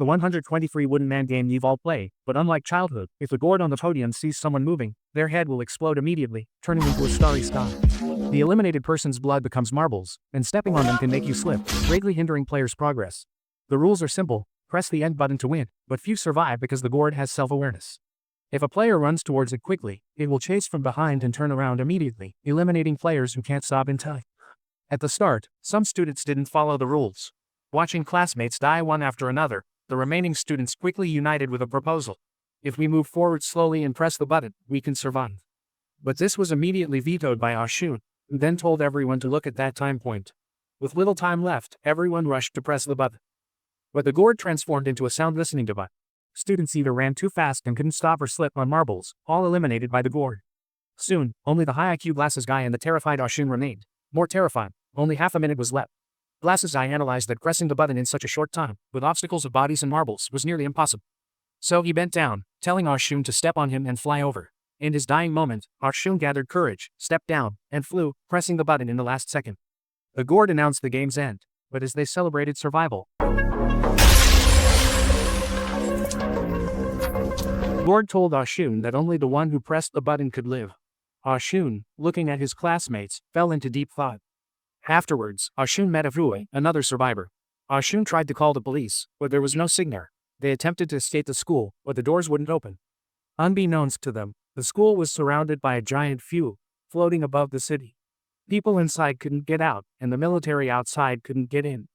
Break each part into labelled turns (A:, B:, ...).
A: the 123 wooden man game you've all played, but unlike childhood, if the gourd on the podium sees someone moving, their head will explode immediately, turning into a starry sky. The eliminated person's blood becomes marbles, and stepping on them can make you slip, greatly hindering players' progress. The rules are simple: press the end button to win, but few survive because the gourd has self-awareness. If a player runs towards it quickly, it will chase from behind and turn around immediately, eliminating players who can't stop in time. At the start, some students didn't follow the rules. Watching classmates die one after another, the remaining students quickly united with a proposal. If we move forward slowly and press the button, we can survive. But this was immediately vetoed by Ashun, who then told everyone to look at that time point. With little time left, everyone rushed to press the button. But the gourd transformed into a sound listening device. Students either ran too fast and couldn't stop or slip on marbles, all eliminated by the gourd. Soon, only the high IQ glasses guy and the terrified Ashun remained. More terrified, only half a minute was left. Glasses Eye analyzed that pressing the button in such a short time, with obstacles of bodies and marbles, was nearly impossible. So he bent down, telling Ashun to step on him and fly over. In his dying moment, Ashun gathered courage, stepped down, and flew, pressing the button in the last second. The gourd announced the game's end, but as they celebrated survival, gourd told Ashun that only the one who pressed the button could live. Ashun, looking at his classmates, fell into deep thought. Afterwards, Ashun met Afue, another survivor. Ashun tried to call the police, but there was no signal. They attempted to escape the school, but the doors wouldn't open. Unbeknownst to them, the school was surrounded by a giant fuel, floating above the city. People inside couldn't get out, and the military outside couldn't get in.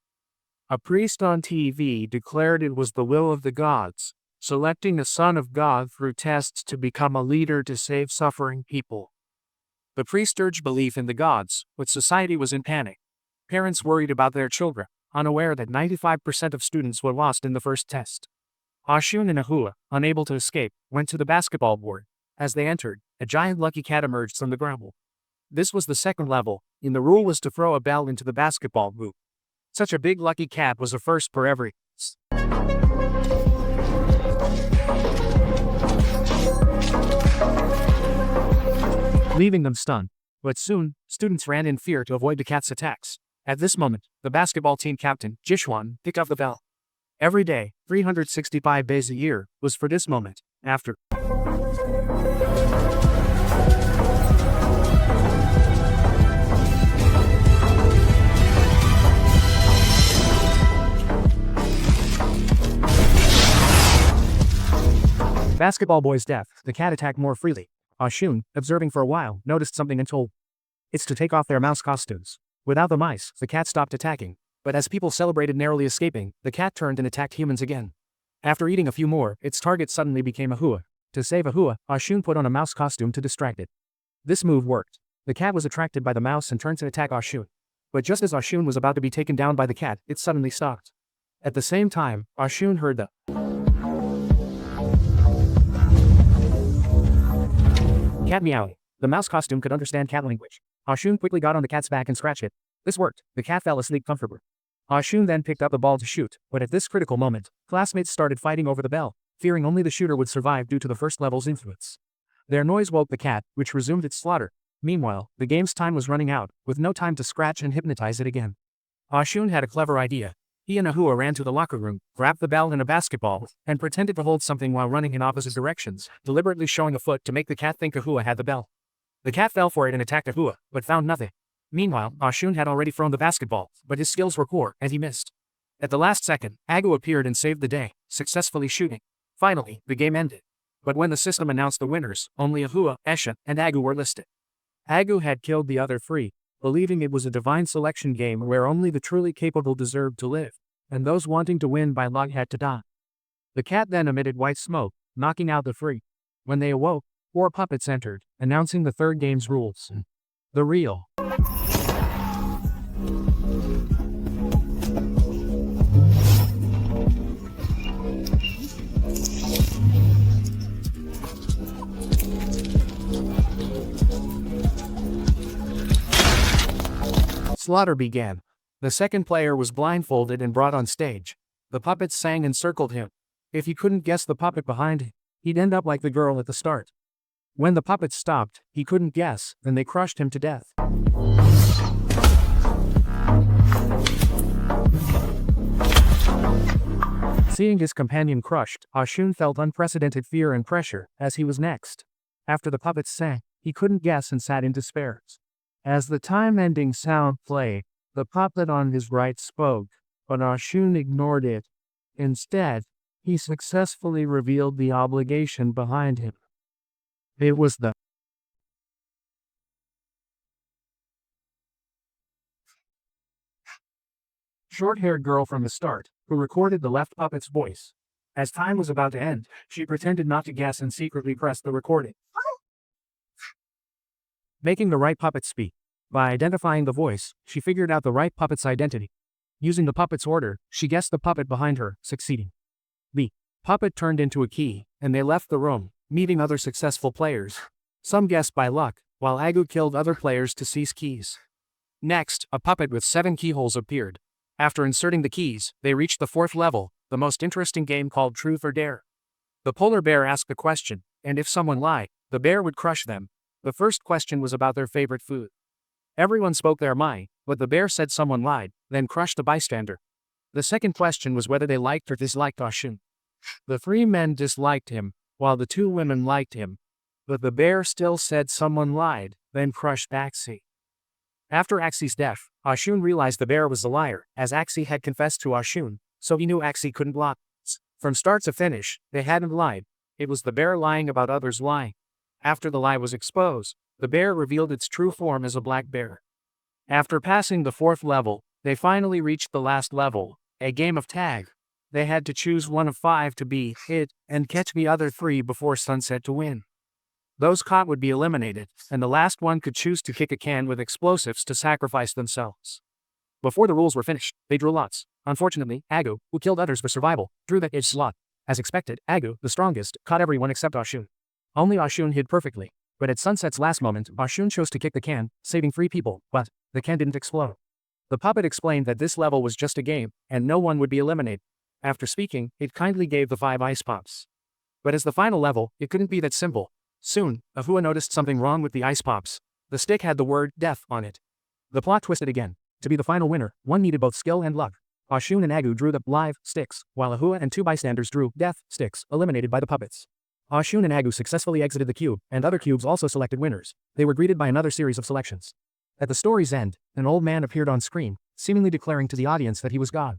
A: A priest on TV declared it was the will of the gods, selecting a son of God through tests to become a leader to save suffering people. The priest urged belief in the gods, but society was in panic. Parents worried about their children, unaware that 95% of students were lost in the first test. Ashun and Ahua, unable to escape, went to the basketball board. As they entered, a giant lucky cat emerged from the gravel. This was the second level, and the rule was to throw a bell into the basketball hoop. Such a big lucky cat was a first for every. Leaving them stunned. But soon, students ran in fear to avoid the cat's attacks. At this moment, the basketball team captain, Jishwan, picked up the bell. Every day, 365 days a year, was for this moment. After Basketball boy's death, the cat attacked more freely. Ashun, observing for a while, noticed something and told it's to take off their mouse costumes. Without the mice, the cat stopped attacking. But as people celebrated narrowly escaping, the cat turned and attacked humans again. After eating a few more, its target suddenly became Ahua. To save Ahua, Ashun put on a mouse costume to distract it. This move worked. The cat was attracted by the mouse and turned to attack Ashun. But just as Ashun was about to be taken down by the cat, it suddenly stopped. At the same time, Ashun heard the cat meowing. The mouse costume could understand cat language. Ashun quickly got on the cat's back and scratched it. This worked. The cat fell asleep comfortably. Ashun then picked up the ball to shoot, but at this critical moment, classmates started fighting over the bell, fearing only the shooter would survive due to the first level's influence. Their noise woke the cat, which resumed its slaughter. Meanwhile, the game's time was running out, with no time to scratch and hypnotize it again. Ashun had a clever idea. He and Ahua ran to the locker room, grabbed the bell and a basketball, and pretended to hold something while running in opposite directions, deliberately showing a foot to make the cat think Ahua had the bell. The cat fell for it and attacked Ahua, but found nothing. Meanwhile, Ashun had already thrown the basketball, but his skills were poor, and he missed. At the last second, Agu appeared and saved the day, successfully shooting. Finally, the game ended. But when the system announced the winners, only Ahua, Esha, and Agu were listed. Agu had killed the other three, believing it was a divine selection game where only the truly capable deserved to live, and those wanting to win by luck had to die. The cat then emitted white smoke, knocking out the three. When they awoke, 4 puppets entered, announcing the third game's rules. The real slaughter began. The second player was blindfolded and brought on stage. The puppets sang and circled him. If he couldn't guess the puppet behind him, he'd end up like the girl at the start. When the puppets stopped, he couldn't guess, then they crushed him to death. Seeing his companion crushed, Ashun felt unprecedented fear and pressure, as he was next. After the puppets sang, he couldn't guess and sat in despair. As the time-ending sound played, the puppet on his right spoke, but Ashun ignored it. Instead, he successfully revealed the obligation behind him. It was the short-haired girl from the start, who recorded the left puppet's voice. As time was about to end, she pretended not to guess and secretly pressed the recording, making the right puppet speak. By identifying the voice, she figured out the right puppet's identity. Using the puppet's order, she guessed the puppet behind her, succeeding. The puppet turned into a key, and they left the room, meeting other successful players. Some guessed by luck, while Agu killed other players to seize keys. Next, a puppet with 7 keyholes appeared. After inserting the keys, they reached the 4th level, the most interesting game called Truth or Dare. The polar bear asked a question, and if someone lied, the bear would crush them. The first question was about their favorite food. Everyone spoke their mind, but the bear said someone lied, then crushed a bystander. The second question was whether they liked or disliked Ashun. The 3 men disliked him, while the 2 women liked him. But the bear still said someone lied, then crushed Axie. After Axie's death, Ashun realized the bear was the liar, as Axie had confessed to Ashun, so he knew Axie couldn't lie. From start to finish, they hadn't lied. It was the bear lying about others lying. After the lie was exposed, the bear revealed its true form as a black bear. After passing the 4th level, they finally reached the last level, a game of tag. They had to choose one of 5 to be hit and catch the other 3 before sunset to win. Those caught would be eliminated, and the last one could choose to kick a can with explosives to sacrifice themselves. Before the rules were finished, they drew lots. Unfortunately, Agu, who killed others for survival, drew the edge slot. As expected, Agu, the strongest, caught everyone except Ashun. Only Ashun hid perfectly. But at sunset's last moment, Ashun chose to kick the can, saving 3 people, but the can didn't explode. The puppet explained that this level was just a game, and no one would be eliminated. After speaking, it kindly gave the 5 ice pops. But as the final level, it couldn't be that simple. Soon, Ahua noticed something wrong with the ice pops. The stick had the word death on it. The plot twisted again. To be the final winner, one needed both skill and luck. Ashun and Agu drew the live sticks, while Ahua and 2 bystanders drew death sticks, eliminated by the puppets. Ashun and Agu successfully exited the cube, and other cubes also selected winners. They were greeted by another series of selections. At the story's end, an old man appeared on screen, seemingly declaring to the audience that he was God.